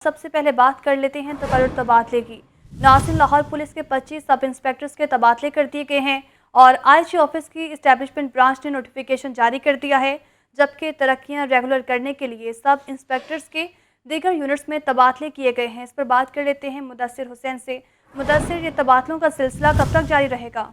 सबसे पहले बात कर लेते हैं तकर्रुर तबादले की। नाज़रीन, लाहौर पुलिस के 25 सब इंस्पेक्टर्स के तबादले कर दिए गए हैं और आईजी ऑफिस की इस्टेब्लिशमेंट ब्रांच ने नोटिफिकेशन जारी कर दिया है, जबकि तरक्कियां रेगुलर करने के लिए सब इंस्पेक्टर्स के दीगर यूनिट्स में तबादले किए गए हैं। इस पर बात कर लेते हैं मुदस्सिर हुसैन से। मुदस्सिर, ये तबादलों का सिलसिला कब तक जारी रहेगा?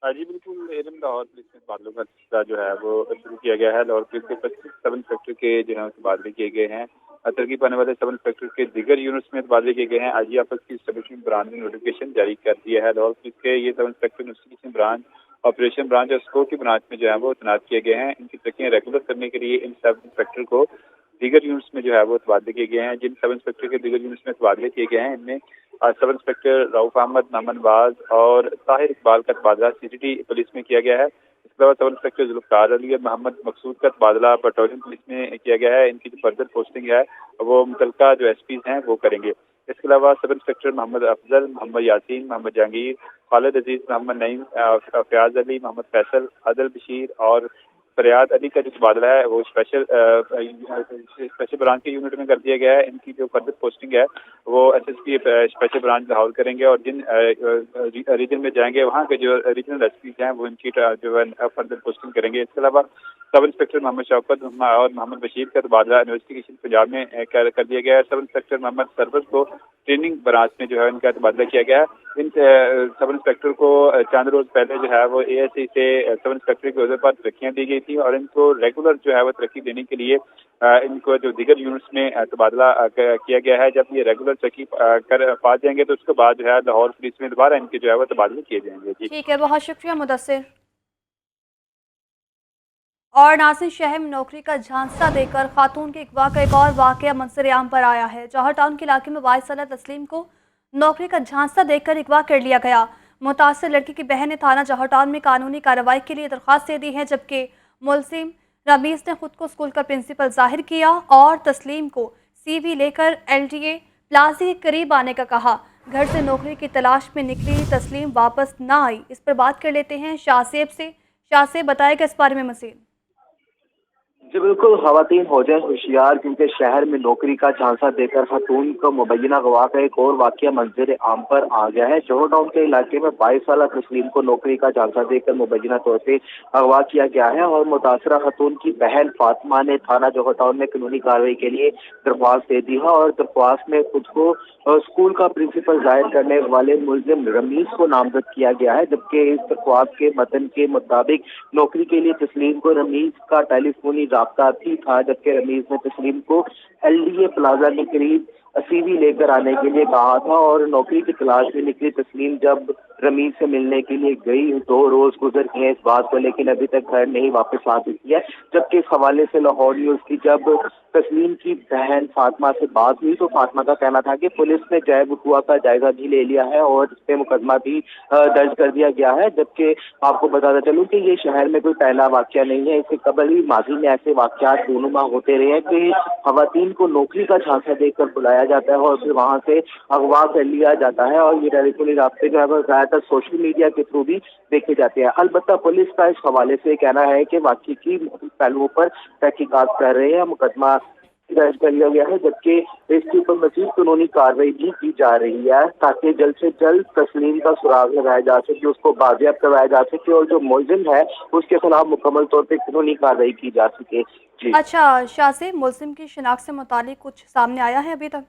जी बिल्कुल, लाहौर पुलिस में तबादलों का सिलसिला जो है वो शुरू किया गया है। लाहौर पुलिस के 25 सब इंस्पेक्टर के जो है तबादले किए गए हैं। तरक्की पाने वाले सब इंस्पेक्टर के दीगर यूनिट्स में तबादले किए गए हैं। आईजी ऑफिस की स्टेब्लिशमेंट ब्रांच ने नोटिफिकेशन जारी कर दिया है। लाहौर पुलिस के ये sub inspector investigation branch, operation branch और सिक्योरिटी ब्रांच में जो है वो तैनात किए गए हैं। इनकी तरक्कियां रेगुलर करने के लिए इन सब इंस्पेक्टर को दीगर यूनिट्स में जो है वो तबादले किए गए हैं। जिन सब इंस्पेक्टर के दीगर यूनिट्स में तबादले किए गए हैं, इनमें सब इंस्पेक्टर रऊफ अहमद, मोहम्मद बाज और ताहिर इकबाल का तबादला सीसीटी पुलिस में किया गया है। इसके अलावा सब इंस्पेक्टर जुल्फकार अली और मोहम्मद मकसूद का तबादला पेट्रोलियम पुलिस में किया गया है। इनकी जो फर्दर पोस्टिंग है वो मुतलका जो एसपीज हैं वो करेंगे। इसके अलावा सब इंस्पेक्टर मोहम्मद अफजल, मोहम्मद यासीन, मोहम्मद जहांगीर, खालिद अजीज, मोहम्मद नईम, फयाज अली, मोहम्मद फैसल, आदिल बशीर और फरियाद अली का जो तबादला है वो स्पेशल ब्रांच के यूनिट में कर दिया गया है। इनकी जो फर्दर पोस्टिंग है वो एसएसपी स्पेशल ब्रांच लाहौर करेंगे और जिन रीजन में जाएंगे वहाँ के जो रीजनल एसपीज हैं वो इनकी जो है फर्दर पोस्टिंग करेंगे। इसके अलावा सब इंस्पेक्टर मोहम्मद शौकत और मोहम्मद बशीर का तबादला इन्वेस्टिगेशन पंजाब में कर दिया गया है। सब इंस्पेक्टर मोहम्मद सरवर को ट्रेनिंग ब्रांच में जो है इनका तबादला किया गया है। इन सब इंस्पेक्टर को चंद रोज पहले जो है वो एएससी से सब इंस्पेक्टर के ओहदे पर तरक्कियां दी गई थी और इनको रेगुलर जो है वो तरक्की देने के लिए इनको जो दीगर यूनिट्स में तबादला किया गया है। जब ये रेगुलर तरक्की कर पा जाएंगे तो उसके बाद जो है लाहौर पुलिस में दोबारा इनके जो है वो तबादले किए जाएंगे। जी ठीक है, बहुत शुक्रिया मुदस्सिर। और नाज़रीन, शहर में नौकरी का झांसा देकर खातून के अगवा का एक और वाकया मंजर आम पर आया है। जौहर टाउन के इलाके में 22 साला तस्लीम को नौकरी का झांसा देकर अगवा कर लिया गया। मुतासर लड़की की बहन ने थाना जौहर टाउन में कानूनी कार्रवाई के लिए दरख्वास्त दे दी है, जबकि मुलजिम रमीज ने खुद को स्कूल का प्रिंसिपल जाहिर किया और तस्लीम को CV लेकर LDA प्लाजा के करीब आने का कहा। घर से नौकरी की तलाश में निकली तस्लीम वापस ना आई। इस पर बात कर लेते हैं शाहसेब से। शाहसेब, बताएगा इस बारे में मज़ीद। जी बिल्कुल, खवातीन हो जाए होशियार, क्योंकि शहर में नौकरी का झांसा देकर खातून को मुबैना गवाह का एक और वाकया मंजर आम पर आ गया है। जौहर टाउन के इलाके में 22 साल तस्लीम को नौकरी का झांसा देकर मुबैना तौर पर अगवा किया गया है और मुतासरा खातून की बहन फातिमा ने थाना जौहर टाउन में कानूनी कार्रवाई के लिए दरख्वास्त दे दी है और दरख्वास्त में खुद को स्कूल का प्रिंसिपल जाहिर करने वाले मुलजिम रमीज को नामजद किया गया है। जबकि इस दरख्वास्त के मतन के मुताबिक नौकरी के लिए तस्लीम को रमीज का टेलीफोनी राब्ता भी था, जबकि रमीज ने तस्लीम को LDA प्लाजा के करीब CV लेकर आने के लिए कहा था और नौकरी की तलाश में निकली तस्लीम जब रमीज से मिलने के लिए गई, 2 रोज गुजर गए इस बात को, लेकिन अभी तक घर नहीं वापस आ सकी है। जबकि इस हवाले से लाहौर न्यूज की जब तस्लीम की बहन फातिमा से बात हुई तो फातिमा का कहना था कि पुलिस ने जैब हुआ का जायजा भी ले लिया है और इस पे मुकदमा भी दर्ज कर दिया गया है। जबकि आपको बताता चलूं कि ये शहर में कोई पहला वाकया नहीं है, इससे कबल ही माजी में ऐसे वाकयात दोनों होते रहे हैं कि खवातीन को नौकरी का झांसा देकर बुलाया जाता है और फिर वहां से अगवा कर लिया जाता है और ये टेलीफोनी राब्ते जो है वो ज्यादातर सोशल मीडिया के थ्रू भी देखे जाते हैं। अलबत्ता पुलिस का इस हवाले से कहना है कि वाकई की पहलुओं पर तहकीकात कर रहे हैं, मुकदमा दर्ज कर लिया गया है, जबकि इसके ऊपर मजीद कानूनी कार्रवाई भी की जा रही है ताकि जल्द से जल्द तस्लीम का सुराग लगाया जा सके, उसको बाजियाब करवाया जा सके और जो मुलजिम है उसके खिलाफ मुकम्मल तौर पर कानूनी कार्रवाई की जा सके। जी अच्छा शाहसेब, मुलजिम की शिनाख्त से मुतालिक कुछ सामने आया है अभी तक?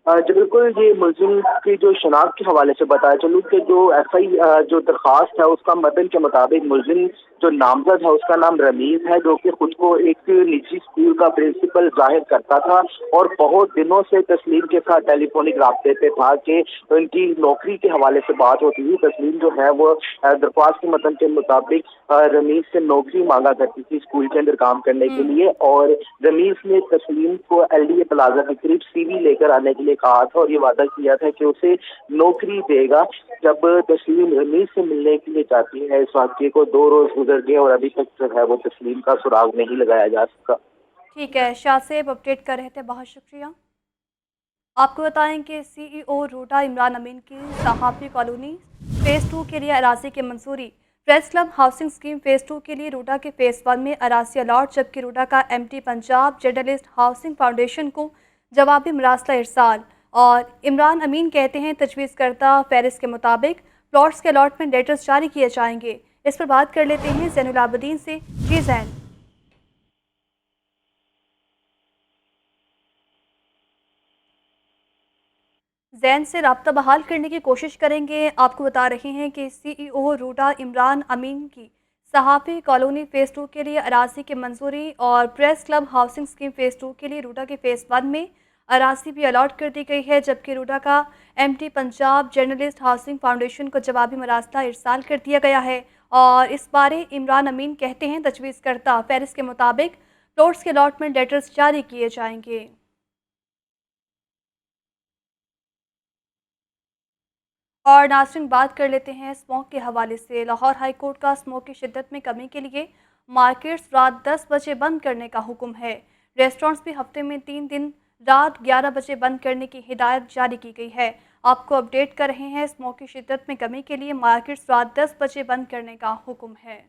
जी बिल्कुल, ये मुलजिम की जो शनाख्त के हवाले से बताया चलूँ कि जो FI जो दरख्वास्त है उसका मतन के मुताबिक मुलजिम जो नामजद है उसका नाम रमीज है, जो कि खुद को एक निजी स्कूल का प्रिंसिपल जाहिर करता था और बहुत दिनों से तस्लीम के साथ टेलीफोनिक राब्ते पे था कि उनकी नौकरी के हवाले से बात होती थी। तस्लीम जो है वो दरख्वास्त के मतन के मुताबिक रमीज से नौकरी मांगा करती थी स्कूल के अंदर काम करने के लिए और रमीज ने तस्लीम को LDA प्लाजा के करीब CV लेकर आने के लिए कहा था और ये वादा किया था कि उसे नौकरी देगा। जब तस्लीम रमीज से मिलने के लिए जाती है, इस वाक्य को 2 रोज गुजर गए और अभी तक जो है वो तस्लीम का सुराग नहीं लगाया जा सका। ठीक है, शाहसेब अपडेट कर रहे थे, बहुत शुक्रिया। आपको बताएं कि CEO रोटा इमरान अमीन की सहाफ़ी कॉलोनी फ़ेज़ 2 के लिए अराजी की मंजूरी। Press club housing scheme phase 2 के लिए रोटा के फ़ेज़ 1 में अराजी अलॉट, जबकि रोटा का MT Punjab journalist housing foundation को जवाबी मरासला इरसाल। और इमरान अमीन कहते हैं तजवीज़ करदा फहरिस्त के मुताबिक प्लॉट्स के अलॉटमेंट लेटर्स जारी किए जाएंगे। इस पर बात कर लेते हैं ज़ैनुल आबिदीन से। जी ज़ैन। ज़ैन से रब्ता बहाल करने की कोशिश करेंगे। आपको बता रहे हैं कि CEO रूडा इमरान अमीन की सहाफ़ी कॉलोनी फ़ेज़ 2 के लिए अराज़ी की मंजूरी और press club housing scheme phase 2 के लिए रूडा के फ़ेज़ 1 में अराज़ी भी अलॉट कर दी गई है, जबकि रूडा का MT Punjab journalist housing foundation को जवाबी मरासला इरसाल कर दिया गया है। और इस बारे इमरान अमीन कहते हैं तजवीज़ करदा फहरिस्त के मुताबिक प्लॉट्स के अलॉटमेंट लेटर्स जारी किए जाएंगे। और नाज़रीन बात कर लेते हैं स्मोक के हवाले से। लाहौर हाई कोर्ट का स्मोक की शिद्दत में कमी के लिए मार्केट्स रात 10 बजे बंद करने का हुक्म है। रेस्टोरेंट्स भी हफ्ते में 3 दिन रात 11 बजे बंद करने की हिदायत जारी की गई है। आपको अपडेट कर रहे हैं स्मोक की शिद्दत में कमी के लिए मार्केट्स रात 10 बजे बंद करने का हुक्म है।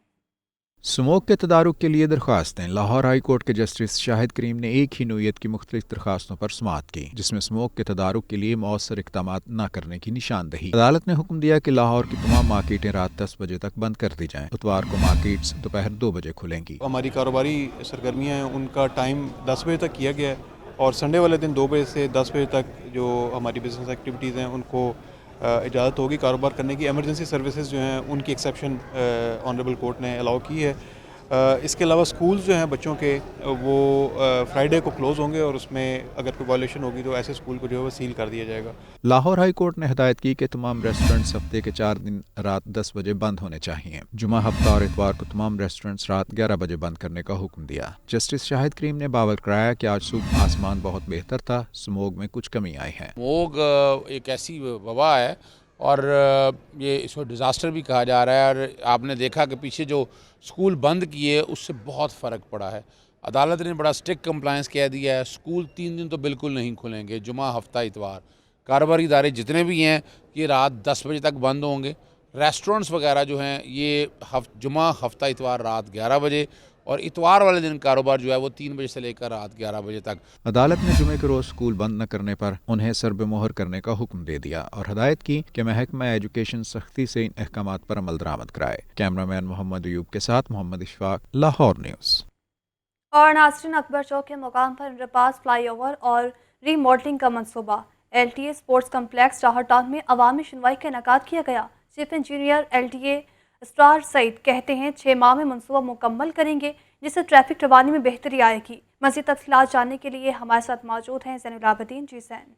स्मोक के तदारुक के लिए दरख्वास्तें। लाहौर हाई कोर्ट के जस्टिस शाहिद करीम ने एक ही नोयत की मुख्तलिफ दरख्वास्तों पर समाअत की, जिसमें स्मोक के तदारुक के लिए मौसर इक़दाम न करने की निशानदही। अदालत ने हुक्म दिया कि लाहौर की तमाम मार्केटें रात 10 बजे तक बंद कर दी जाएं। इतवार को मार्केट्स दोपहर 2 बजे खुलेंगी। हमारी कारोबारी सरगर्मियाँ हैं उनका टाइम 10 बजे तक किया गया है और संडे वाले दिन 2 बजे से 10 बजे तक जो हमारी बिज़नेस एक्टिविटीज़ हैं उनको इजाज़त होगी कारोबार करने की। एमरजेंसी सर्विसेज जो हैं उनकी एक्सेप्शन ऑनरेबल कोर्ट ने अलाउ की है। इसके अलावा स्कूल्स जो हैं बच्चों के वो फ्राइडे को क्लोज़ होंगे और उसमें अगर कोई वायलेशन होगी तो ऐसे स्कूल को जो है वो सील कर दिया जाएगा। लाहौर हाई कोर्ट ने हिदायत की कि तमाम रेस्टोरेंट्स हफ्ते के 4 दिन रात 10 बजे बंद होने चाहिए। जुमा, हफ्ता और इतवार को तमाम रेस्टोरेंट्स रात 11 बजे बंद करने का हुक्म दिया। जस्टिस शाहिद करीम ने बावर कराया कि आज सुबह आसमान बहुत बेहतर था, स्मोग में कुछ कमी आई है। स्मोग एक ऐसी वबा है और ये इसको डिज़ास्टर भी कहा जा रहा है। और आपने देखा कि पीछे जो स्कूल बंद किए उससे बहुत फ़र्क पड़ा है। अदालत ने बड़ा स्ट्रिक्ट कंप्लायंस कह दिया है। स्कूल 3 दिन तो बिल्कुल नहीं खुलेंगे, जुमा, हफ्ता, इतवार। कारोबारी इदारे जितने भी हैं ये रात 10 बजे तक बंद होंगे। रेस्टोरेंट्स वगैरह जो हैं ये जुमा, हफ्ता, इतवार रात 11 बजे और इतवार वाले दिन कारोबार जो है वो 3 बजे से लेकर रात 11 बजे तक। अदालत ने जुमे के रोज स्कूल बंद न करने पर उन्हें सरबेमोहर करने का हुक्म दे दिया और हदायत की कि महकमा एजुकेशन सख्ती से इन अहकामात पर अमल दरामद कराए। कैमरामैन मोहम्मद अयूब के साथ मोहम्मद इशफाक, लाहौर न्यूज़। और नाज़रीन अकबर चौक के मुकाम पर अंडरपास, फ्लाईओवर और रीमॉडलिंग का मंसूबा। LTA sports complex Johar town में अवामी सुनवाई का इनेकाद किया गया। Chief engineer LTA Sattar Saeed कहते हैं 6 माह में मंसूबा मुकम्मल करेंगे, जिससे ट्रैफिक रवानी में बेहतरी आएगी। मज़ीद तफसीलात जानने के लिए हमारे साथ मौजूद हैं ज़ैनुल आबिदीन। जी ज़ैन।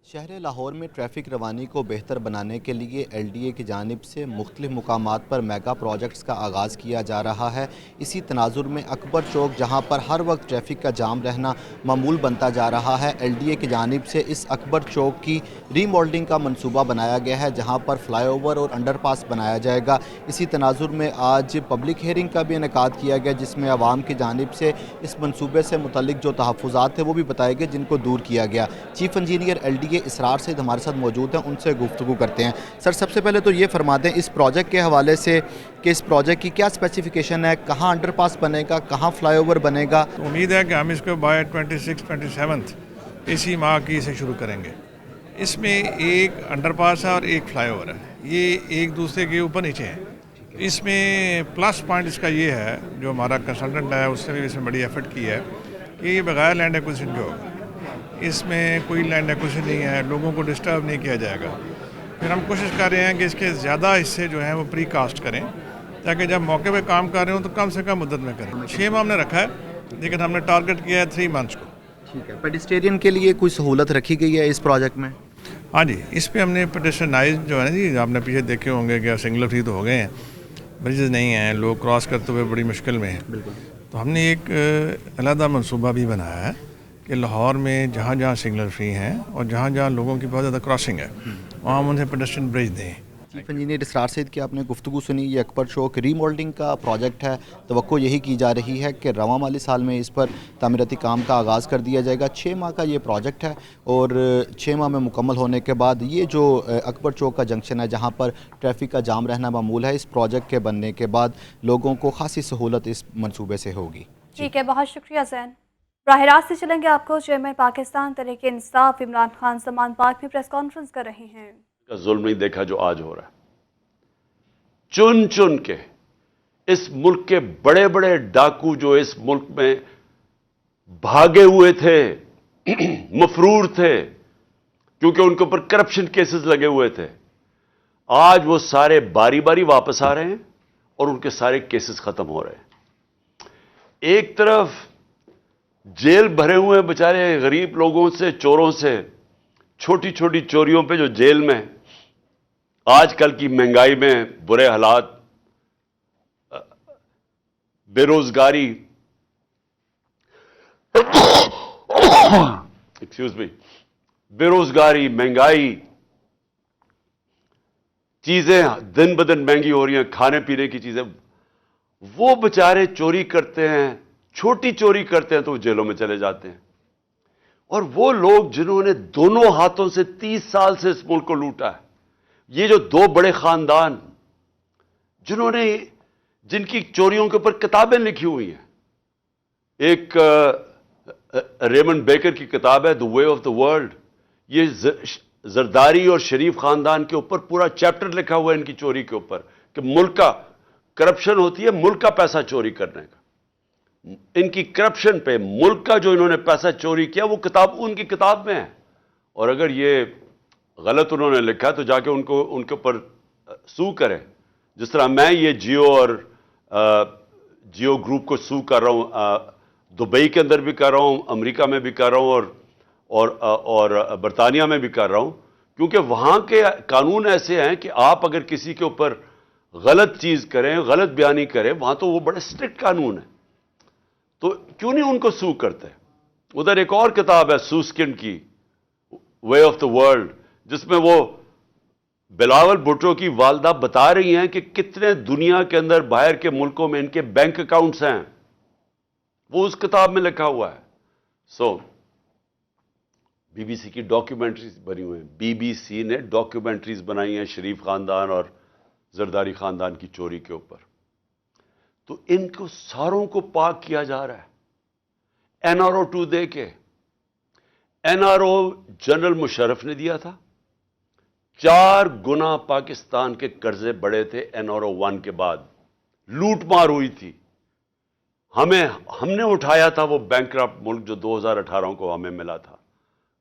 शहर लाहौर में ट्रैफिक रवानी को बेहतर बनाने के लिए LDA की जानिब से मुख्तलिफ मुकामात पर मेगा प्रोजेक्ट्स का आगाज़ किया जा रहा है। इसी तनाजुर में अकबर चौक, जहां पर हर वक्त ट्रैफिक का जाम रहना मामूल बनता जा रहा है, LDA की जानिब से इस अकबर चौक की रीमॉडलिंग का मंसूबा बनाया गया है, जहां पर फ्लाईओवर और अंडरपास बनाया जाएगा। इसी तनाजुर में आज पब्लिक हियरिंग का भी इनेकाद किया गया, जिसमें आवाम की जानिब से इस मंसूबे से मुतल्लिक जो तहफ़्फ़ुज़ात थे वो भी बताए गए, जिनको दूर किया गया। चीफ इंजीनियर LDA इसरार सईद हमारे साथ मौजूद हैं, उनसे गुफ्तगू करते हैं। सर, सबसे पहले तो ये फरमा दें इस प्रोजेक्ट के हवाले से कि इस प्रोजेक्ट की क्या स्पेसिफिकेशन है, कहाँ अंडरपास बनेगा, कहाँ फ्लाईओवर बनेगा। तो उम्मीद है कि हम इसको बाय 26-27 इसी माह की से शुरू करेंगे। इसमें एक अंडरपास है और एक फ्लाईओवर है, ये एक दूसरे के ऊपर नीचे हैं। इसमें प्लस पॉइंट इसका ये है, जो हमारा कंसल्टेंट है उसने भी इसमें बड़ी एफर्ट की है कि ये बगैर लैंड एक्विजिशन के होगा। इसमें कोई लैंड एक्विजिशन नहीं है, लोगों को डिस्टर्ब नहीं किया जाएगा। फिर हम कोशिश कर रहे हैं कि इसके ज़्यादा हिस्से जो हैं वो प्री कास्ट करें, ताकि जब मौके पे काम कर रहे हो तो कम से कम मुद्दत में करें। 6 माह हमने रखा है, लेकिन हमने टारगेट किया है 3 मंथ्स को। ठीक है, पेडिस्टेरियन के लिए कोई सहूलत रखी गई है इस प्रोजेक्ट में? हाँ जी, इस पर हमने पेडिस्ट्रियनाइज जो है ना जी, आपने पीछे देखे होंगे कि सिंगल फ्री तो हो गए हैं, ब्रिजेस नहीं हैं, लोग क्रॉस करते हुए बड़ी मुश्किल में हैं। बिल्कुल। तो हमने एक अलहदा मनसूबा भी बनाया है कि लाहौर में जहाँ जहाँ सिग्नल फ्री हैं और जहाँ जहाँ लोगों की बहुत ज़्यादा क्रॉसिंग है वहाँ हम उनसे पेडेस्ट्रियन ब्रिज दें। चीफ इंजीनियर इसरार सईद की आपने गुफ्तगू सुनी। ये अकबर चौक रीमॉडलिंग का प्रोजेक्ट है। तवक्को यही की जा रही है कि रवां माली साल में इस पर तामीराती काम का आगाज़ कर दिया जाएगा। 6 माह का ये प्रोजेक्ट है और 6 माह में मुकम्मल होने के बाद ये जो अकबर चौक का जंक्शन है, जहाँ पर ट्रैफिक का जाम रहना मामूल है, इस प्रोजेक्ट के बनने के बाद लोगों को खासी सहूलत इस मनसूबे से होगी। ठीक है, बहुत शुक्रिया ज़ैन। براہ راست سے چلیں گے آپ کو چیئرمین پاکستان تحریک انصاف عمران خان سلمان پارک میں پریس کانفرنس کر رہے ہیں. کا ظلم نہیں دیکھا جو آج ہو رہا ہے. چن چن کے اس ملک کے بڑے بڑے ڈاکو جو اس ملک میں بھاگے ہوئے تھے، مفرور تھے کیونکہ ان کے اوپر کرپشن کیسز لگے ہوئے تھے، آج وہ سارے باری باری واپس آ رہے ہیں اور ان کے سارے کیسز ختم ہو رہے ہیں. ایک طرف جیل بھرے ہوئے بیچارے غریب لوگوں سے، چوروں سے، چھوٹی چھوٹی چوریوں پہ جو جیل میں، آج کل کی مہنگائی میں برے حالات، بے روزگاری، ایکسکیوز می، بے روزگاری، مہنگائی، چیزیں دن بدن مہنگی ہو رہی ہیں، کھانے پینے کی چیزیں، وہ بیچارے چوری کرتے ہیں، چھوٹی چوری کرتے ہیں تو وہ جیلوں میں چلے جاتے ہیں. اور وہ لوگ جنہوں نے دونوں ہاتھوں سے 30 سال سے اس ملک کو لوٹا ہے، یہ جو دو بڑے خاندان جنہوں نے، جن کی چوریوں کے اوپر کتابیں لکھی ہوئی ہیں، ایک ریمنڈ بیکر کی کتاب ہے دی وے آف دا ورلڈ، یہ زرداری اور شریف خاندان کے اوپر پورا چیپٹر لکھا ہوا ہے ان کی چوری کے اوپر کہ ملک کا کرپشن ہوتی ہے ملک کا پیسہ چوری کرنے کا. ان کی کرپشن پہ ملک کا جو انہوں نے پیسہ چوری کیا وہ کتاب ان کی کتاب میں ہے. اور اگر یہ غلط انہوں نے لکھا تو جا کے ان کے اوپر سو کریں، جس طرح میں یہ جیو اور جیو گروپ کو سو کر رہا ہوں، دبئی کے اندر بھی کر رہا ہوں، امریکہ میں بھی کر رہا ہوں اور برطانیہ میں بھی کر رہا ہوں، کیونکہ وہاں کے قانون ایسے ہیں کہ آپ اگر کسی کے اوپر غلط چیز کریں، غلط بیانی کریں، وہاں تو وہ بڑے اسٹرکٹ قانون ہیں. تو کیوں نہیں ان کو سو کرتے؟ ادھر ایک اور کتاب ہے سوسکن کی وے آف دا ورلڈ، جس میں وہ بلاول بھٹو کی والدہ بتا رہی ہیں کہ کتنے دنیا کے اندر باہر کے ملکوں میں ان کے بینک اکاؤنٹس ہیں، وہ اس کتاب میں لکھا ہوا ہے. بی بی سی کی ڈاکیومنٹریز بنی ہوئی ہیں، بی بی سی نے ڈاکیومنٹریز بنائی ہیں شریف خاندان اور زرداری خاندان کی چوری کے اوپر. تو ان کو ساروں کو پاک کیا جا رہا ہے این آر او 2 دے کے. N R O general Musharraf نے دیا تھا، 4 گنا پاکستان کے قرضے بڑے تھے این آر او 1 کے بعد، لوٹ مار ہوئی تھی. ہم نے اٹھایا تھا وہ بینکرپٹ ملک جو 2018 کو ہمیں ملا تھا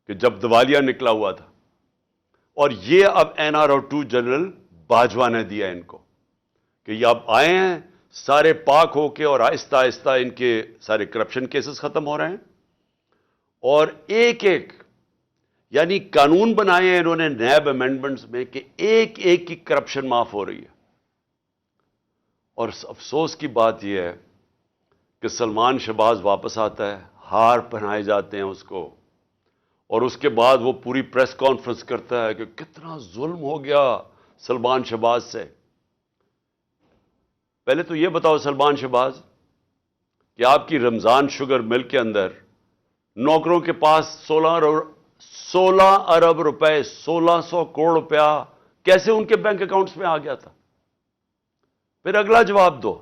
کہ جب دیوالیہ نکلا ہوا تھا. اور یہ اب N R O 2 general Bajwa نے دیا ان کو کہ یہ اب آئے ہیں سارے پاک ہو کے، اور آہستہ آہستہ ان کے سارے کرپشن کیسز ختم ہو رہے ہیں. اور ایک ایک یعنی قانون بنائے ہیں انہوں نے نیب امینڈمنٹس میں کہ ایک ایک کی کرپشن معاف ہو رہی ہے. اور افسوس کی بات یہ ہے کہ سلمان شہباز واپس آتا ہے، ہار پہنائے جاتے ہیں اس کو، اور اس کے بعد وہ پوری پریس کانفرنس کرتا ہے کہ کتنا ظلم ہو گیا سلمان شہباز سے. پہلے تو یہ بتاؤ سلمان شہباز کہ آپ کی رمضان شوگر مل کے اندر نوکروں کے پاس 16 ارب روپے، 1600 کروڑ روپیہ کیسے ان کے بینک اکاؤنٹس میں آ گیا تھا؟ پھر اگلا جواب دو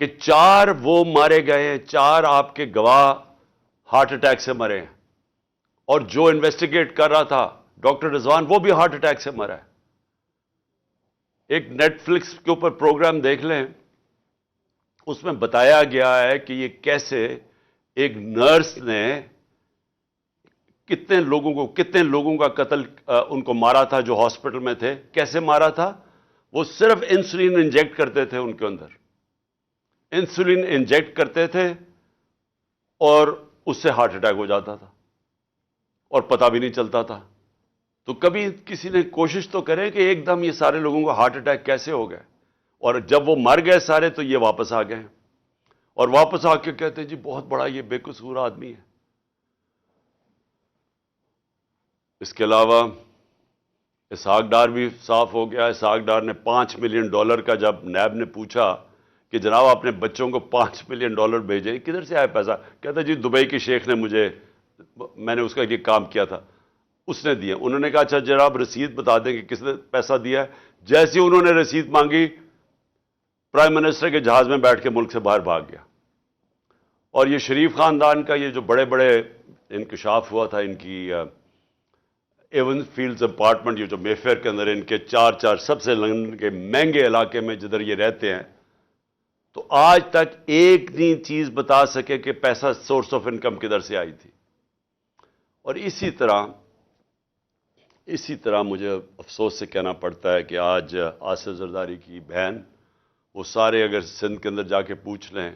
کہ 4 وہ مارے گئے ہیں، 4 آپ کے گواہ ہارٹ اٹیک سے مرے ہیں، اور جو انویسٹیگیٹ کر رہا تھا ڈاکٹر رضوان وہ بھی ہارٹ اٹیک سے مرا ہے. ایک نیٹ فلکس کے اوپر پروگرام دیکھ لیں، اس میں بتایا گیا ہے کہ یہ کیسے ایک نرس نے کتنے لوگوں کا قتل ان کو مارا تھا جو ہاسپٹل میں تھے. کیسے مارا تھا؟ وہ صرف انسولین انجیکٹ کرتے تھے، ان کے اندر انسولین انجیکٹ کرتے تھے اور اس سے ہارٹ اٹیک ہو جاتا تھا اور پتہ بھی نہیں چلتا تھا. تو کبھی کسی نے کوشش تو کرے کہ ایک دم یہ سارے لوگوں کو ہارٹ اٹیک کیسے ہو گئے، اور جب وہ مر گئے سارے تو یہ واپس آ گئے، اور واپس آ کے کہتے ہیں جی بہت بڑا یہ بے قصور آدمی ہے. اس کے علاوہ اسحاق ڈار بھی صاف ہو گیا. اسحاق ڈار نے $5 ملین کا جب نیب نے پوچھا کہ جناب اپنے بچوں کو $5 ملین بھیجے، کدھر سے آیا پیسہ؟ کہتا جی دبئی کے شیخ نے میں نے اس کا یہ کام کیا تھا، اس نے دیا. انہوں نے کہا اچھا جناب رسید بتا دیں کہ کس نے پیسہ دیا ہے. جیسے انہوں نے رسید مانگی، پرائم منسٹر کے جہاز میں بیٹھ کے ملک سے باہر بھاگ گیا. اور یہ شریف خاندان کا یہ جو بڑے بڑے انکشاف ہوا تھا ان کی ایون فیلڈز اپارٹمنٹ، یہ جو مے فیئر کے اندر ان کے چار سب سے لندن کے مہنگے علاقے میں جدھر یہ رہتے ہیں، تو آج تک ایک نہیں چیز بتا سکے کہ پیسہ سورس آف انکم کدھر سے آئی تھی. اور اسی طرح مجھے افسوس سے کہنا پڑتا ہے کہ آج آصف زرداری کی بہن، وہ سارے اگر سندھ کے اندر جا کے پوچھ لیں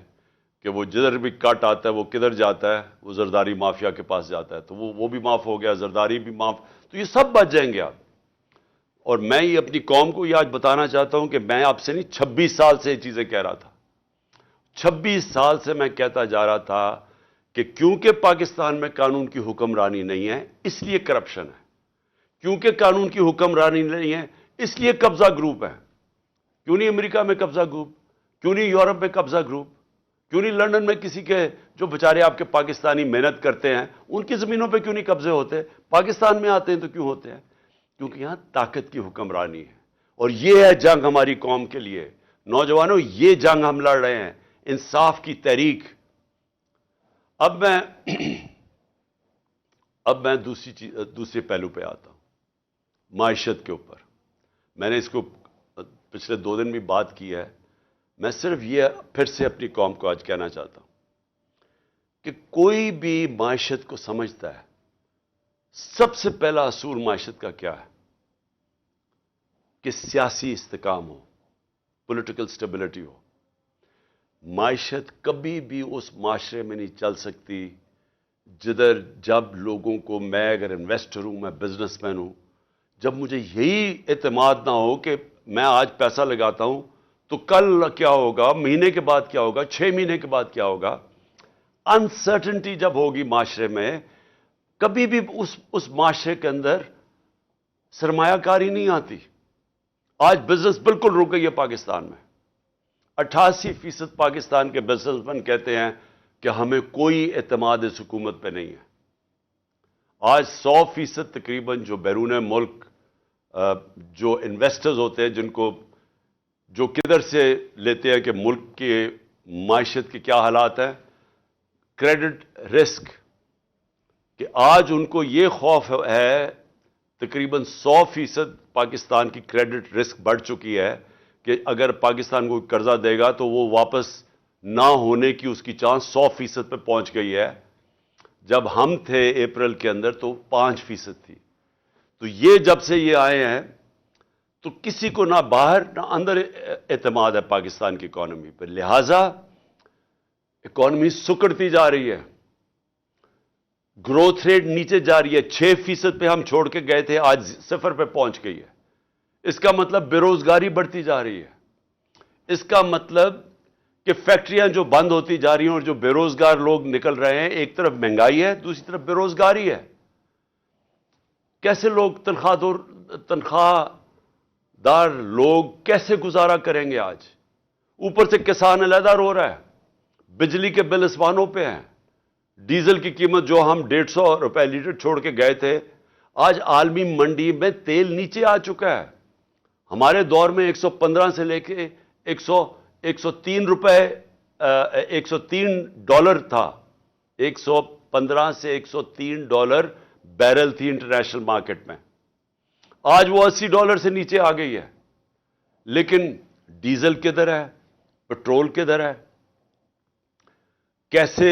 کہ وہ جدھر بھی کٹ آتا ہے وہ کدھر جاتا ہے، وہ زرداری مافیا کے پاس جاتا ہے. تو وہ بھی معاف ہو گیا، زرداری بھی معاف، تو یہ سب بچ جائیں گے آپ. اور میں یہ اپنی قوم کو یہ آج بتانا چاہتا ہوں کہ میں آپ سے نہیں 26 سال سے یہ چیزیں کہہ رہا تھا. 26 سال سے میں کہتا جا رہا تھا کہ کیونکہ پاکستان میں قانون کی حکمرانی نہیں ہے اس لیے کرپشن ہے، کیونکہ قانون کی حکمرانی نہیں ہے اس لیے قبضہ گروپ ہے. کیوں نہیں امریکہ میں قبضہ گروپ؟ کیوں نہیں یورپ میں قبضہ گروپ؟ کیوں نہیں لندن میں کسی کے جو بیچارے آپ کے پاکستانی محنت کرتے ہیں ان کی زمینوں پہ کیوں نہیں قبضے ہوتے؟ پاکستان میں آتے ہیں تو کیوں ہوتے ہیں؟ کیونکہ یہاں طاقت کی حکمرانی ہے. اور یہ ہے جنگ ہماری قوم کے لیے. نوجوانوں، یہ جنگ ہم لڑ رہے ہیں، انصاف کی تحریک. اب میں دوسرے پہلو پہ آتا ہوں، معیشت کے اوپر. میں نے اس کو پچھلے 2 دن بھی بات کی ہے. میں صرف یہ پھر سے اپنی قوم کو آج کہنا چاہتا ہوں کہ کوئی بھی معیشت کو سمجھتا ہے، سب سے پہلا اصول معیشت کا کیا ہے؟ کہ سیاسی استحکام ہو، پولیٹیکل سٹیبلٹی ہو. معیشت کبھی بھی اس معاشرے میں نہیں چل سکتی جدھر جب لوگوں کو، میں اگر انویسٹر ہوں، میں بزنس مین ہوں، جب مجھے یہی اعتماد نہ ہو کہ میں آج پیسہ لگاتا ہوں تو کل کیا ہوگا، مہینے کے بعد کیا ہوگا، 6 مہینے کے بعد کیا ہوگا. انسرٹنٹی جب ہوگی معاشرے میں، کبھی بھی اس معاشرے کے اندر سرمایہ کاری نہیں آتی. آج بزنس بالکل رک گئی ہے پاکستان میں. 88% پاکستان کے بزنس مین کہتے ہیں کہ ہمیں کوئی اعتماد اس حکومت پہ نہیں ہے. آج 100% تقریباً جو بیرون ملک جو انویسٹرز ہوتے ہیں، جو کدھر سے لیتے ہیں کہ ملک کے معیشت کے کیا حالات ہیں، کریڈٹ رسک، کہ آج ان کو یہ خوف ہے، تقریباً 100% پاکستان کی کریڈٹ رسک بڑھ چکی ہے کہ اگر پاکستان کو قرضہ دے گا تو وہ واپس نہ ہونے کی اس کی چانس 100% پہ پہنچ گئی ہے. جب ہم تھے اپریل کے اندر تو 5% تھی. تو یہ جب سے یہ آئے ہیں تو کسی کو نہ باہر نہ اندر اعتماد ہے پاکستان کی اکانومی پر. لہذا اکانومی سکڑتی جا رہی ہے، گروتھ ریٹ نیچے جا رہی ہے. 6% پہ ہم چھوڑ کے گئے تھے، آج 0 پہ پہنچ گئی ہے. اس کا مطلب بے روزگاری بڑھتی جا رہی ہے. اس کا مطلب کہ فیکٹریاں جو بند ہوتی جا رہی ہیں اور جو بے روزگار لوگ نکل رہے ہیں. ایک طرف مہنگائی ہے، دوسری طرف بے روزگاری ہے. کیسے لوگ تنخواہ دار لوگ کیسے گزارا کریں گے آج؟ اوپر سے کسان علیحدہ رو رہا ہے، بجلی کے بل اسمانوں پہ ہیں، ڈیزل کی قیمت جو ہم 150 روپے لیٹر چھوڑ کے گئے تھے، آج عالمی منڈی میں تیل نیچے آ چکا ہے. ہمارے دور میں 115 سے لے کے 103 روپے $103 تھا. 115 سے $103 بیرل تھی انٹرنیشنل مارکیٹ میں. آج وہ $80 سے نیچے آ گئی ہے. لیکن ڈیزل کدھر ہے؟ پٹرول کدھر ہے؟ کیسے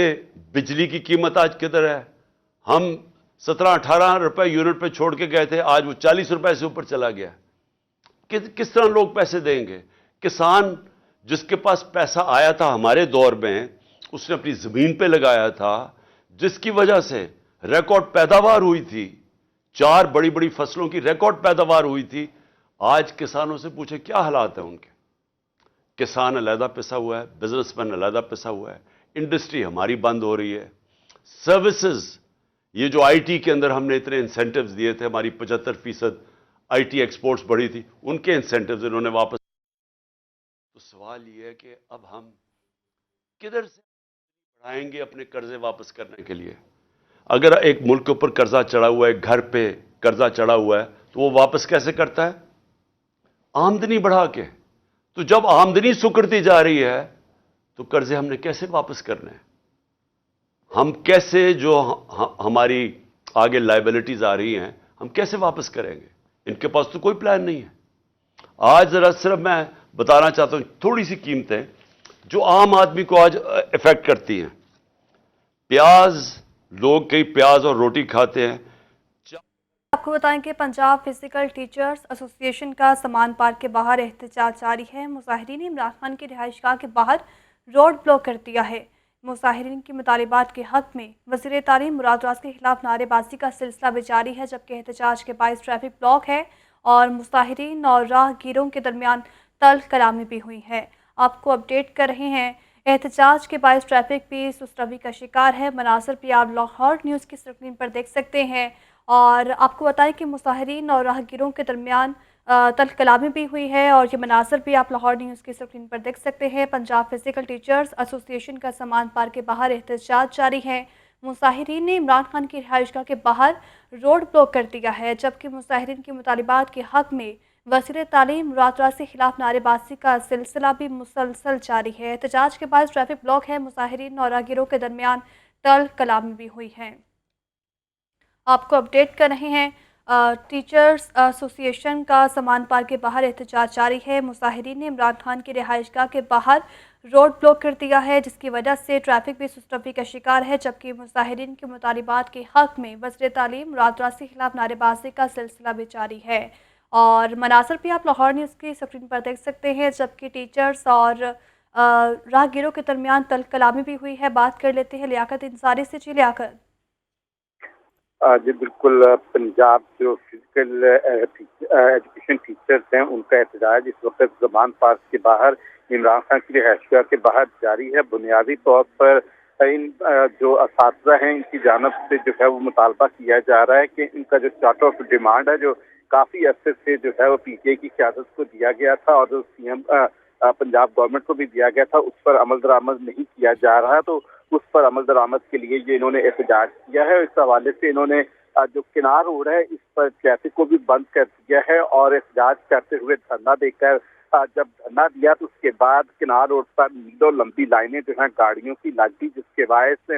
بجلی کی قیمت آج کدھر ہے؟ ہم 17-18 روپے یونٹ پہ چھوڑ کے گئے تھے، آج وہ 40 روپے سے اوپر چلا گیا. کس طرح لوگ پیسے دیں گے؟ کسان جس کے پاس پیسہ آیا تھا ہمارے دور میں، اس نے اپنی زمین پہ لگایا تھا، جس کی وجہ سے ریکارڈ پیداوار ہوئی تھی. 4 بڑی بڑی فصلوں کی ریکارڈ پیداوار ہوئی تھی. آج کسانوں سے پوچھے کیا حالات ہیں ان کے؟ کسان علیحدہ پسا ہوا ہے، بزنس مین علیحدہ پسا ہوا ہے، انڈسٹری ہماری بند ہو رہی ہے. سروسز، یہ جو آئی ٹی کے اندر ہم نے اتنے انسینٹیوز دیے تھے، ہماری 75% آئی ٹی ایکسپورٹس بڑھی تھی، ان کے انسینٹیوز انہوں نے واپس. تو سوال یہ ہے کہ اب ہم کدھر سے بڑھائیں گے اپنے قرضے واپس کرنے کے لیے؟ اگر ایک ملک کے اوپر قرضہ چڑھا ہوا ہے، گھر پہ قرضہ چڑھا ہوا ہے، تو وہ واپس کیسے کرتا ہے؟ آمدنی بڑھا کے. تو جب آمدنی سکڑتی جا رہی ہے تو قرضے ہم نے کیسے واپس کرنے ہیں؟ ہم کیسے جو ہماری آگے لائبلٹیز آ رہی ہیں ہم کیسے واپس کریں گے؟ ان کے پاس تو کوئی پلان نہیں ہے۔ آج ذرا صرف میں بتانا چاہتا ہوں تھوڑی سی قیمتیں جو عام آدمی کو آج افیکٹ کرتی ہیں۔ پیاز، لوگ کئی پیاز اور روٹی کھاتے ہیں۔ آپ کو بتائیں کہ پنجاب فزیکل ٹیچرز ایسوسی ایشن کا سامان پارک کے باہر احتجاج جاری ہے۔ مظاہرین نے عمران خان کی رہائش گاہ کے باہر روڈ بلاک کر دیا ہے۔ مظاہرین کی مطالبات کے حق میں وزیر تعلیم مراد راز کے خلاف نعرے بازی کا سلسلہ بھی جاری ہے، جبکہ احتجاج کے باعث ٹریفک بلاک ہے اور مظاہرین اور راہ گیروں کے درمیان تلخ کلامی بھی ہوئی ہے۔ آپ کو اپڈیٹ کر رہے ہیں، احتجاج کے باعث ٹریفک بھی سست روی کا شکار ہے۔ مناظر بھی آپ لاہور نیوز کی اسکرین پر دیکھ سکتے ہیں، اور آپ کو بتائیں کہ مظاہرین اور راہگیروں کے درمیان تلخ کلامی بھی ہوئی ہے، اور یہ مناظر بھی آپ لاہور نیوز کی اسکرین پر دیکھ سکتے ہیں۔ پنجاب فزیکل ٹیچرز ایسوسی ایشن کا سامان پارک کے باہر احتجاج جاری ہے۔ مظاہرین نے عمران خان کی رہائش گاہ کے باہر روڈ بلاک کر دیا ہے، جبکہ مظاہرین کی مطالبات کے حق میں وزیر تعلیم مراد راز کے خلاف نعرے بازی کا سلسلہ بھی مسلسل جاری ہے۔ احتجاج کے باعث ٹریفک بلاک ہے، مظاہرین اور راہگیروں کے درمیان تلخ کلامی بھی ہوئی ہے۔ آپ کو اپڈیٹ کر رہے ہیں، ٹیچرز ایسوسی ایشن کا سامان پارک کے باہر احتجاج جاری ہے۔ مظاہرین نے عمران خان کی رہائش گاہ کے باہر روڈ بلاک کر دیا ہے، جس کی وجہ سے ٹریفک بھی سست روی کا شکار ہے، جبکہ مظاہرین کے مطالبات کے حق میں وزیر تعلیم مراد راز کے خلاف نعرے بازی کا سلسلہ بھی جاری ہے۔ اور مناظر بھی آپ لاہور نیوز کی اسکرین پر دیکھ سکتے ہیں، جبکہ ٹیچرز اور راہگیروں کے درمیان تلخ کلامی بھی ہوئی ہے۔ بات کر لیتے ہیں لیاقت انصاری سے۔ جی لیاقت۔ جی بالکل، پنجاب جو فزیکل ایجوکیشن ٹیچرز ہیں ان کا احتجاج اس وقت زمان پارک کے باہر عمران خان کی رہائش گاہ کے باہر جاری ہے۔ بنیادی طور پر ان جو اساتذہ ہیں ان کی جانب سے جو ہے وہ مطالبہ کیا جا رہا ہے کہ ان کا جو چارٹر آف ڈیمانڈ ہے جو کافی عرصے سے جو ہے وہ پی ٹی آئی کی قیادت کو دیا گیا تھا اور جو سی ایم پنجاب گورنمنٹ کو بھی دیا گیا تھا، اس پر عمل درآمد نہیں کیا جا رہا، تو اس پر عمل درآمد کے لیے یہ انہوں نے احتجاج کیا ہے۔ اس حوالے سے انہوں نے جو کنار روڈ ہے اس پر ٹریفک کو بھی بند کر دیا ہے اور احتجاج کرتے ہوئے دھرنا دے کر جب دھرنا دیا تو اس کے بعد کنار روڈ پر میلوں لمبی لائنیں جو ہیں گاڑیوں کی لگ گئی، جس کے باعث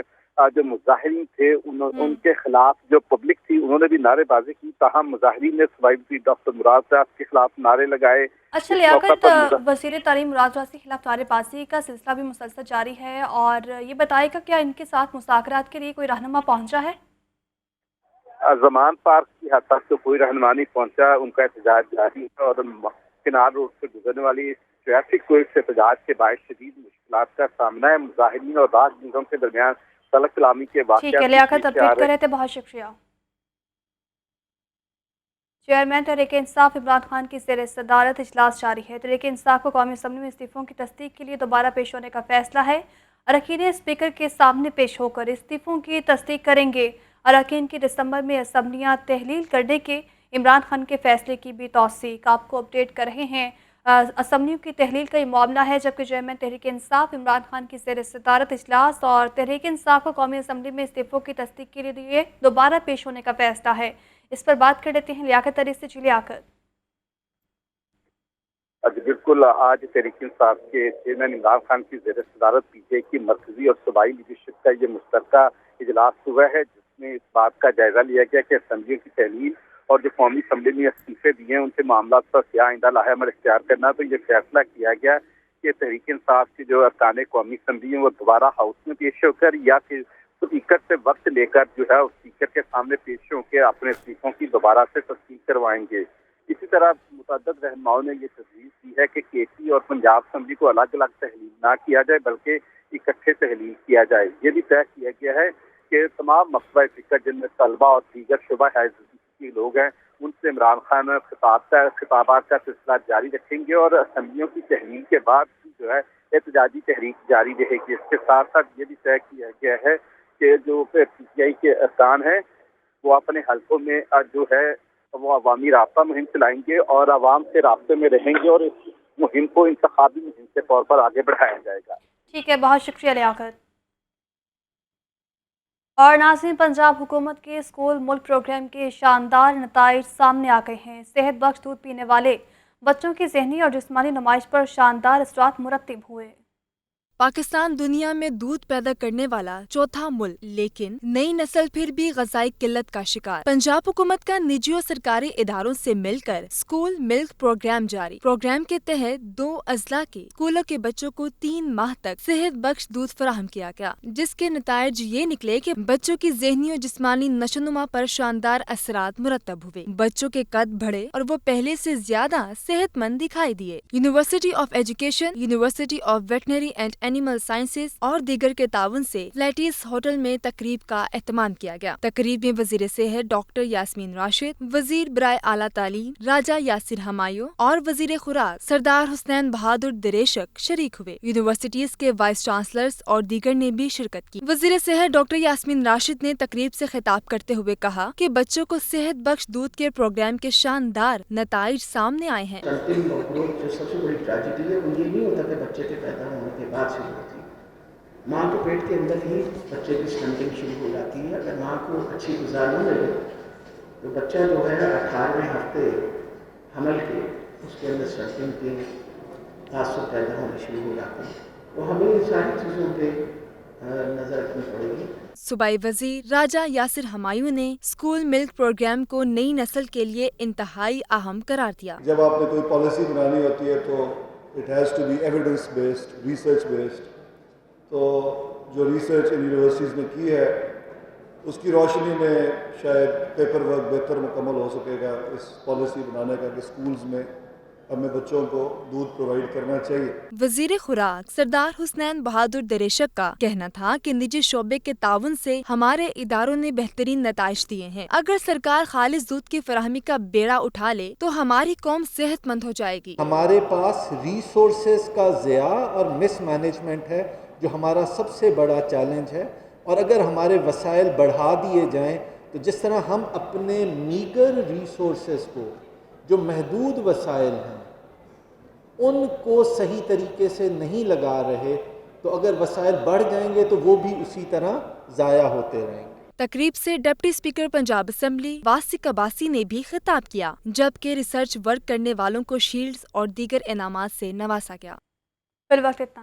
جو مظاہرین تھے ان کے خلاف جو پبلک تھی انہوں نے بھی نعرے بازی کی، تاہم مظاہرین نے صوبائی وزیر ڈاکٹر مراد راز کے خلاف نعرے لگائے۔ اچھا لیاقت، وزیر تعلیم مراد راز کے خلاف نعرے بازی کا سلسلہ بھی مسلسل جاری ہے، اور یہ بتائے گا کیا ان کے ساتھ مذاکرات کے لیے کوئی رہنما پہنچا ہے؟ زمان پارک کی حد تک تو کوئی رہنما نہیں پہنچا، ان کا احتجاج جاری ہے اور کنار روڈ سے گزرنے والی ٹریفک کو اس احتجاج کے باعث شدید مشکلات کا سامنا ہے۔ مظاہرین اور راہگیروں کے درمیان تلخ کلامی کے واقعات۔ ٹھیک ہے لیاقت، اپڈیٹ کر رہے تھے، بہت شکریہ۔ چیئرمین تحریک انصاف عمران خان کی زیر صدارت اجلاس جاری ہے۔ تحریک انصاف کو قومی اسمبلی میں استعفوں کی تصدیق کے لیے دوبارہ پیش ہونے کا فیصلہ ہے۔ اراکین اسپیکر کے سامنے پیش ہو کر استعفوں کی تصدیق کریں گے۔ اراکین کی دسمبر میں اسمبلیاں تحلیل کرنے کے عمران خان کے فیصلے کی بھی توثیق۔ آپ کو اپڈیٹ کر رہے ہیں، اسمبلیوں کی تحلیل کا یہ معاملہ ہے، جبکہ چیئرمین تحریک انصاف عمران خان کی زیر صدارت اجلاس اور تحریک انصاف کو قومی اسمبلی میں استعفوں کی تصدیق کے لیے دوبارہ پیش ہونے کا فیصلہ ہے۔ اس پر بات کر لیتے ہیں لیاقت علی سے۔ جی لیاقت۔ بالکل، آج تحریک انصاف کے چیئرمین عمران خان کی زیر صدارت پی ٹی آئی کی مرکزی اور صوبائی لیڈرشپ کا یہ مشترکہ اجلاس ہوا ہے، جس میں اس بات کا جائزہ لیا گیا کہ اسمبلیوں کی تحلیل اور جو قومی اسمبلی میں استعفے دیے ہیں ان سے معاملات پر کیا آئندہ لاہ عمل اختیار کرنا۔ تو یہ فیصلہ کیا گیا کہ تحریک انصاف کے جو ارکان قومی اسمبلی ہیں وہ دوبارہ ہاؤس میں پیش ہو کر یا پھر اسپیکر سے وقت لے کر جو ہے اسپیکر کے سامنے پیش ہو کے اپنے استعفوں کی دوبارہ سے تصدیق کروائیں گے۔ اسی طرح متعدد رہنماؤں نے یہ تجویز دی ہے کہ کے پی اور پنجاب اسمبلی کو الگ الگ تحلیل نہ کیا جائے بلکہ اکٹھے تحلیل کیا جائے۔ یہ بھی طے کیا گیا ہے کہ تمام مکتبہ فکر جن میں طلبہ اور دیگر شعبہ کے لوگ ہیں ان سے عمران خان خطابات کا سلسلہ جاری رکھیں گے اور اسمبلیوں کی تحلیل کے بعد جو ہے احتجاجی تحریک جاری رہے گی۔ اس کے ساتھ ساتھ یہ بھی طے کیا گیا ہے کہ جو پی ٹی آئی کے ارکان ہیں وہ اپنے حلقوں میں جو ہے وہ عوامی رابطہ مہم چلائیں گے اور عوام سے رابطے میں رہیں گے اور اس مہم کو انتخابی مہم کے طور پر آگے بڑھایا جائے گا۔ ٹھیک ہے، بہت شکریہ لیاقت۔ اور ناظرین، پنجاب حکومت کے اسکول ملک پروگرام کے شاندار نتائج سامنے آ گئے ہیں۔ صحت بخش دودھ پینے والے بچوں کی ذہنی اور جسمانی نمائش پر شاندار اثرات مرتب ہوئے۔ पाकिस्तान दुनिया में दूध पैदा करने वाला चौथा मुल्क, लेकिन नई नस्ल फिर भी ग़िज़ाई किल्लत का शिकार। पंजाब हुकूमत का निजी और सरकारी इदारों से मिलकर स्कूल मिल्क प्रोग्राम जारी। प्रोग्राम के तहत 2 अजला के स्कूलों के बच्चों को 3 माह तक सेहत बख्श दूध फराहम किया गया, जिसके नतायज ये निकले कि बच्चों की ज़हनी और जिस्मानी नशोनुमा पर शानदार असरात मुरतब हुए। बच्चों के कद बढ़े और वो पहले से ज्यादा सेहतमंद दिखाई दिए। University of education, university of veterinary and animal sciences और दीगर के ताउन से फ्लैटिस होटल में तकरीब का एहतमाम किया गया। तकरीब में वजीर सेहत डॉक्टर यास्मीन राशिद, वजीर बराए आला तालीम राजा यासिर हमायूं और वजीर खुराक सरदार हुसैन बहादुर दिरेशक शरीक हुए। यूनिवर्सिटीज के वाइस चांसलर्स और दीगर ने भी शिरकत की। वजीर सेहत डॉक्टर यास्मीन राशिद ने तकरीब से खिताब करते हुए कहा कि बच्चों को सेहत बख्श दूध के प्रोग्राम के शानदार नताइज सामने आए हैं। जो सबसे बड़ी ट्रेजेडी है वो ये नहीं होता कि बच्चे के पैदा होने के बाद शुरू होती है। माँ के पेट के अंदर ही बच्चे की स्टंटिंग शुरू हो जाती है। अगर माँ को अच्छी ग़िज़ा न मिले तो बच्चा जो है 18वें हफ्ते हमल के उसके अंदर स्टंटिंग के तासुर पैदा होने शुरू हो जाते हैं। तो हमें इन सारी चीज़ों पर नज़र रखनी पड़ेगी। सूबाई वजीर राजा यासिर हमायूं ने स्कूल मिल्क प्रोग्राम को नई नस्ल के लिए इंतहाई अहम करार दिया। जब आपने कोई पॉलिसी बनानी होती है तो it has to be evidence based, research based. तो जो रिसर्च इन यूनिवर्सिटीज़ ने की है उसकी रोशनी में शायद पेपर वर्क बेहतर मुकम्मल हो सकेगा इस पॉलिसी बनाने का कि स्कूल्स में हमें बच्चों को दूध प्रोवाइड करना चाहिए। वजीर खुराक सरदार हुसैन बहादुर दिरेशक का कहना था कि निजी शोबे के ताउन से हमारे इदारों ने बेहतरीन नताइज दिए हैं। अगर सरकार खालिस दूध की फराहमी का बेड़ा उठा ले तो हमारी कौम सेहतमंद हो जाएगी। हमारे पास रिसोर्सेज का ज़िया और मिसमैनेजमेंट है जो हमारा सबसे बड़ा चैलेंज है। और अगर हमारे वसाइल बढ़ा दिए जाएं तो जिस तरह हम अपने मीगर रिसोर्सेज को, जो महदूद वसाइल हैं, उनको सही तरीके से नहीं लगा रहे तो अगर वसाइल बढ़ जाएंगे तो वो भी उसी तरह ज़ाया होते रहेंगे। तकरीब से deputy speaker Punjab assembly वासिक Abbasi ने भी खिताब किया, जबकि रिसर्च वर्क करने वालों को शील्ड्स और दीगर इनामात से नवाजा गया। फिर वक्त इतना।